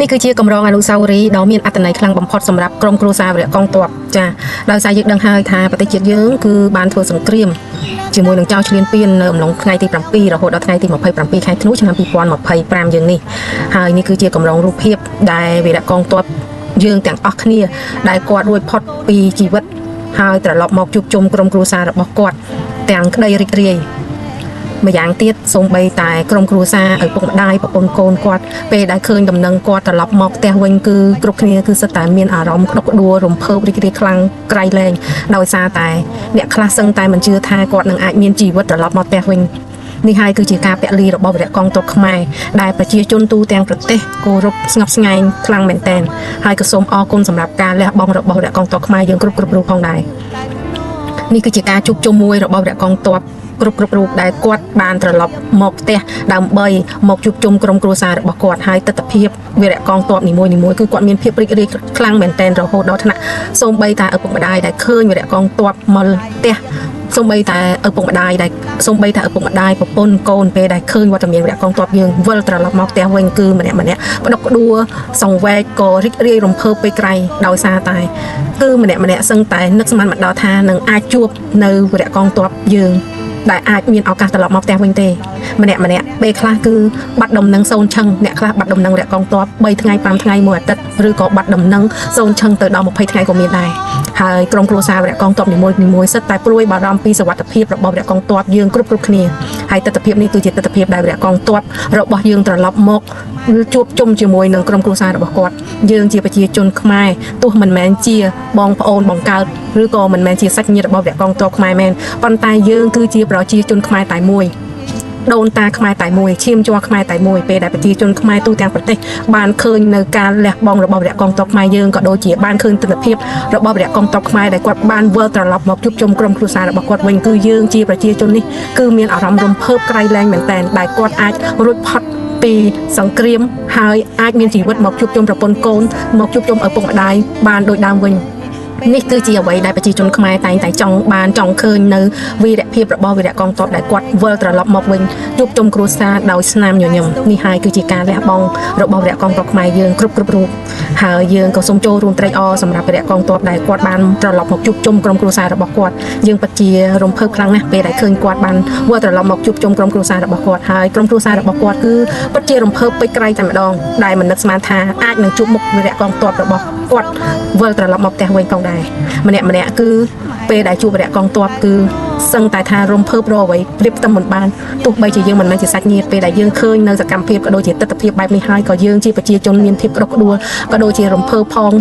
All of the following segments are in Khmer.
นี่คือជាកម្រងអនុស្សាវរីយ៍ដ៏មានអត្ថន័យខ្លាំងបំផុតសម្រាប់ក្រុមគ្រួសារវរៈកងទ័ពចាដោយសារយើងដឹងហើយថាប្រទេសជាតិយើងគឺបានធ្វើសង្គ្រាមជាមួយនឹងចៅឈ្លានពាននៅអំឡុងថ្ងៃទី7រហូតដល់ថ្ងៃទី27ខែធ្នូឆ្នាំ2025យើងនេះហើយនេះគឺជាកម្រងរូបភាពដែលវរៈកងទ័ពយើងទាំងអស់គ្នាដែលគាត់រួចផុតពីជីវិតហើយត្រឡប់មកជួបជុំក្រុមគ្រួសាររបស់គាត់ទាំងក្តីរីករាយម្យ៉ាងទៀតសូម្បីតែក្រុមគ្រួសារឪពុកម្ដាយប្រពន្ធកូនគាត់ពេលដែលឃើញដំណឹងគាត់ត្រឡប់មកផ្ទះវិញគឺគ្រប់គ្នាគឺសិតតែមានអារម្មណ៍ក្តុកក្តួលរំភើបរីករាយខ្លាំងក្រៃលែងដោយសារតែអ្នកខ្លះសឹងតែមិនជឿថាគាត់នឹងអាចមានជីវិតត្រឡប់មកផ្ទះវិញនេះហើយគឺជាការពលីរបស់វរៈកងទ័ពខ្មែរដែលប្រជាជនទូទាំងប្រទេសគោរពស្ងប់ស្ងាញ់ខ្លាំងមែនទែនហើយក៏សូមអរគុណសម្រាប់ការលះបង់របស់វរៈកងទ័ពខ្មែរយើងគ្រប់រូបផងដែរនេះគឺជាការជួបជុំមួយរបស់វរៈកងទ័ពគ្រប់រូបដែលគាត់បានត្រឡប់មកផ្ទះដើម្បីមកជួបជុំក្រុមគ្រួសាររបស់គាត់ហើយទស្សនវិជ្ជាវរៈកងទ័ពនីមួយគឺគាត់មានភាពរីករាយខ្លាំងមែនទែនរហូតដល់ថ្នាក់សូម្បីតែឪពុកម្ដាយដែលឃើញវរៈកងទ័ពមកផ្ទះសូម្បីតែឪពុកម្ដាយប្រពន្ធកូនពេលដែលឃើញវត្តមានវរៈកងទ័ពយើងវិលត្រឡប់មកផ្ទះវិញគឺម្នាក់ផ្ដុកក្ដួលសង្វេគក៏រីករាយរំភើបពេកក្រៃដោយសារតែគឺម្នាក់សឹងតែនឹកស្មានមិនដល់ថានឹងអាចជួបនៅវរៈកងទ័ពយើងដែលអាចមានឱកាសត្រឡប់មកផ្ទះវិញទេម្នាក់ពេលខ្លះគឺបាត់ដំណឹងសូនឆឹងអ្នកខ្លះបាត់ដំណឹងវរៈកងទ័ព3ថ្ងៃ5ថ្ងៃមួយអាទិត្យឬក៏បាត់ដំណឹងសូនឆឹងទៅដល់20ថ្ងៃក៏មានដែរហើយក្រុមគ្រួសារវរៈកងទ័ពនីមួយសិតតែព្រួយបារម្ភពីសុវត្ថិភាពរបស់វរៈកងទ័ពយើងគ្រប់គ្នាហើយទស្សនវិជ្ជានេះគឺជាទស្សនវិជ្ជាដែលវរៈកងទ័ពរបស់យើងត្រឡប់មកជួបជុំជាមួយនឹងក្រុមគ្រួសាររបស់គាត់យើងជាប្រជាជនខ្មែរទោះមិនមែនជាបងប្អូនបង្កើតឬក៏មិនមែនជាសាច់ញាតិរបស់វរៈកងទ័ពខ្មែរមែនប៉ុន្តែយើងគឺជាប្រជាជនខ្មែរតែមួយដូនតាខ្មែរតែមួយឈាមជ័រខ្មែរតែមួយពេលដែលប្រជាជនខ្មែរទូទាំងប្រទេសបានឃើញនៅការលះបង់របស់វរៈកងទ័ពខ្មែរយើងក៏ដូចជាបានឃើញទស្សនវិជ្ជារបស់វរៈកងទ័ពខ្មែរដែលគាត់បានវិលត្រឡប់មកជួបជុំក្រុមគ្រួសាររបស់គាត់វិញគឺយើងជាប្រជាជននេះគឺមានអារម្មណ៍រំភើបក្រៃលែងមែនទែនដែលគាត់អាចរួចផុតពីសង្គ្រាមហើយអាចមានជីវិតមកជួបជុំប្រពន្ធកូនមកជួបជុំឪពុកម្ដាយបានដូចដើមវិញនេះគឺជាអ្វីដែលប្រជាជនខ្មែរតែងតែចង់ឃើញនៅវីរភាពរបស់វីរៈកងទ័ពដែលគាត់វិលត្រឡប់មកវិញជួបជុំគ្រួសារដោយស្នាមញញឹមនេះហើយគឺជាការលះបង់របស់វីរៈកងទ័ពខ្មែរយើងគ្រប់រូបហើយយើងក៏សូមចូលរួមត្រេកអរសម្រាប់វីរៈកងទ័ពដែលគាត់បានត្រឡប់មកជួបជុំក្រុមគ្រួសាររបស់គាត់យើងពិតជារំភើបខ្លាំងណាស់ពេលដែលឃើញគាត់បានវិលត្រឡប់មកជួបជុំក្រុមគ្រួសាររបស់គាត់ហើយក្រុមគ្រួសាររបស់គាត់គឺពិតជារំភើបពេកក្រៃតែម្ដងដែលមិននឹកស្មានថាអាចនឹងជួបមុខវីរៈកងទ័ពរបស់គាត់វិលត្រឡប់មកផ្ទះវិញផងដែរម្នាក់គឺពេលដែលជួបវរៈកងទ័ពគឺសឹងតែថារំភើបរកអ្វីប្រៀបផ្ទឹមមិនបានទោះបីជាយើងមិនមែនជាសាច់ញាតិពេលដែលយើងឃើញនៅសកម្មភាពក៏ដូចជាទស្សនវិជ្ជាបែបនេះហើយក៏យើងជាប្រជាជនមានភាពក្តុកក្តួលក៏ដូចជារំភើបផង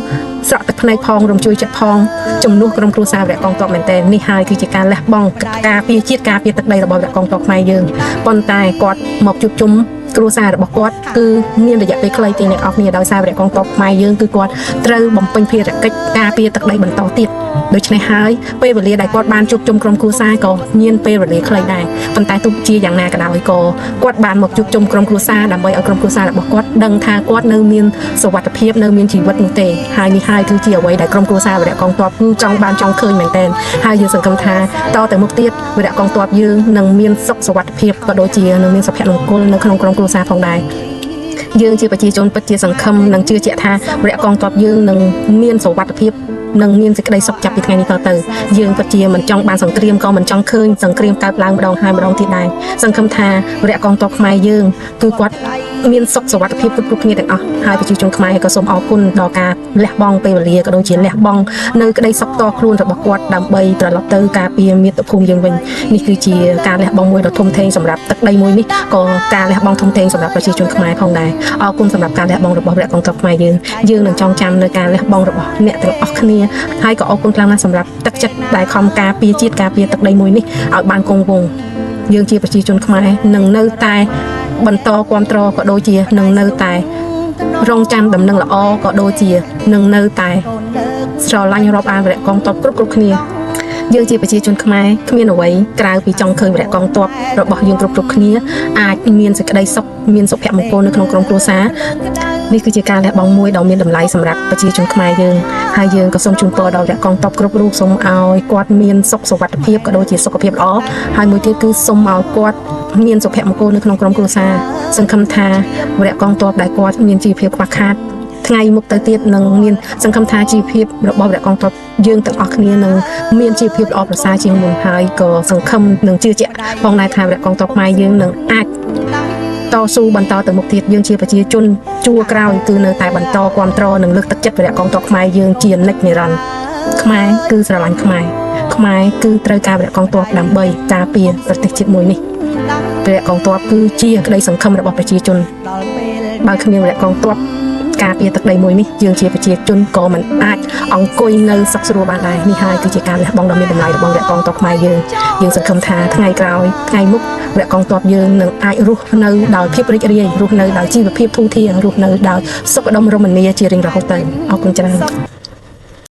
ស្រក់ទឹកភ្នែកផងរំជួយចិត្តផងជំនួសក្រុមគ្រួសារវរៈកងទ័ពមែនទែននេះហើយគឺជាការលះបង់ការពារជាតិការពារទឹកដីរបស់វរៈកងទ័ពខ្មែរយើងប៉ុន្តែគាត់មកជួបជុំគ្រួសាររបស់គាត់គឺមានរយៈពេលខ្លីទេអ្នកនរគ្នាដោយសារវរៈកងទ័ពខ្មែរយើងគឺគាត់ត្រូវបំពេញភារកិច្ចការពារទឹកដីបន្តទៀតដូច្នេះហើយពេលវេលាដែលគាត់បានជួបជុំក្រុមគ្រួសារក៏មានពេលវេលាខ្លីដែរប៉ុន្តែទោះជាយ៉ាងណាក៏ដោយក៏គាត់បានមកជួបជុំក្រុមគ្រួសារដើម្បីឲ្យក្រុមគ្រួសាររបស់គាត់ដឹងថាគាត់នៅមានសុវត្ថិភាពនៅមានជីវិតនោះទេហើយនេះហើយគឺជាអ្វីដែលក្រុមគ្រួសារវរៈកងទ័ពគឺចង់ឃើញមែនទែនហើយយើងសង្ឃឹមថាតទៅមុខទៀតវរៈកងទ័ពយើងនឹងមានសុខសុវត្ថិភាពក៏ដូចជានឹងមានសុភមង្គលនៅក្នុងក្រុមគ្រួសារផងដែរយើងជាប្រជាជនពិតជាសង្ឃឹមនិងជឿជាក់ថាវរៈកងទ័ពយើងនឹងមានសុវត្ថិភាពនឹងមានសេចក្តីសុខចាប់ពីថ្ងៃនេះតទៅយើងពិតជាមិនចង់បានសង្គ្រាមក៏មិនចង់ឃើញសង្គ្រាមកើតឡើងម្ដងហើយម្ដងទៀតដែរសង្ឃឹមថាវរៈកងទ័ពខ្មែរយើងគឺគាត់មានសុខសុវត្ថិភាពគ្រប់គ្នាទាំងអស់ហើយប្រជាជនខ្មែរក៏សូមអរគុណដល់ការលះបង់ពេលវេលាក៏ដូចជាលះបង់នៅក្តីសុខតខ្លួនរបស់គាត់ដើម្បីត្រឡប់ទៅការពារមាតុភូមិយើងវិញនេះគឺជាការលះបង់មួយដ៏ធំធេងសម្រាប់ទឹកដីមួយនេះក៏ការលះបង់ធំធេងសម្រាប់ប្រជាជនខ្មែរផងដែរអរគុណសម្រាប់ការលះបង់របស់វរៈកងទ័ពខ្មែរយើងនឹងចងចាំនៅការលះបង់របស់អ្នកទាំងអស់គ្នាហើយក៏អរគុណខ្លាំងណាស់សម្រាប់ទឹកចិត្តដែលខំការពារជាតិការពារទឹកដីមួយនេះឲ្យបានគង់វង្សយើងជាប្រជាជនខ្មែរនឹងនៅតែបន្តគាំទ្រក៏ដូចជានឹងនៅតែរងចាំដំណឹងល្អក៏ដូចជានឹងនៅតែស្រឡាញ់រាប់អានវរៈកងទ័ពគ្រប់គ្នាយើងជាប្រជាជនខ្មែរគ្មានអ្វីក្រៅពីចង់ឃើញវរៈកងទ័ពរបស់យើងគ្រប់គ្នាអាចមានសេចក្តីសុខមានសុភមង្គលនៅក្នុងក្រុមគ្រួសារនេះគឺជាការលះបង់មួយដ៏មានតម្លៃសម្រាប់ប្រជាជនខ្មែរយើងហើយយើងក៏សូមជូនពរដល់វរៈកងទ័ពគ្រប់រូបសូមឲ្យគាត់មានសុខសុវត្ថិភាពក៏ដូចជាសុខភាពល្អហើយមួយទៀតគឺសូមឲ្យគាត់មានសុភមង្គលនៅក្នុងក្រុមគ្រួសារសង្ឃឹមថាវរៈកងទ័ពដែលគាត់មានជីវភាពខ្វះខាត ថ្ងៃមុខទៅទៀតនឹងមានសង្ឃឹមថាជីវភាពរបស់ព្រះកងទ័ពយើងទាំងអស់គ្នានឹងមានជីវភាពល្អប្រសើរជាងមុនហើយក៏សង្ឃឹមនឹងជឿជាក់ផងដែរថាព្រះកងទ័ពខ្មែរយើងនឹងអាចតស៊ូបន្តទៅមុខទៀតយើងជាប្រជាជនជួរក្រោយគឺនៅតែបន្តគ្រប់គ្រងនិងលើកទឹកចិត្តព្រះកងទ័ពខ្មែរយើងជានិច្ចនិរន្តរ៍ខ្មែរគឺស្រឡាញ់ខ្មែរគឺត្រូវការព្រះកងទ័ពដើម្បីការពារប្រទេសជាតិមួយនេះព្រះកងទ័ពគឺជាក្តីសង្ឃឹមរបស់ប្រជាជនបើគ្មានព្រះកងទ័ពការពារទឹកដីមួយនេះយើងជាប្រជាជនក៏មិនអាចអង្គុយនៅសុខស្រួលបានដែរនេះហើយគឺជាការលះបង់ដ៏មានតម្លៃរបស់ព្រះកងទ័ពខ្មែរយើងសង្ឃឹមថាថ្ងៃក្រោយថ្ងៃមុខព្រះកងទ័ពយើងនឹងអាចរស់នៅដោយភាពរីករាយរស់នៅដោយជីវភាពធូរធាររស់នៅដោយសុខដុមរមនាជារៀងរហូតទៅអរគុណច្រើន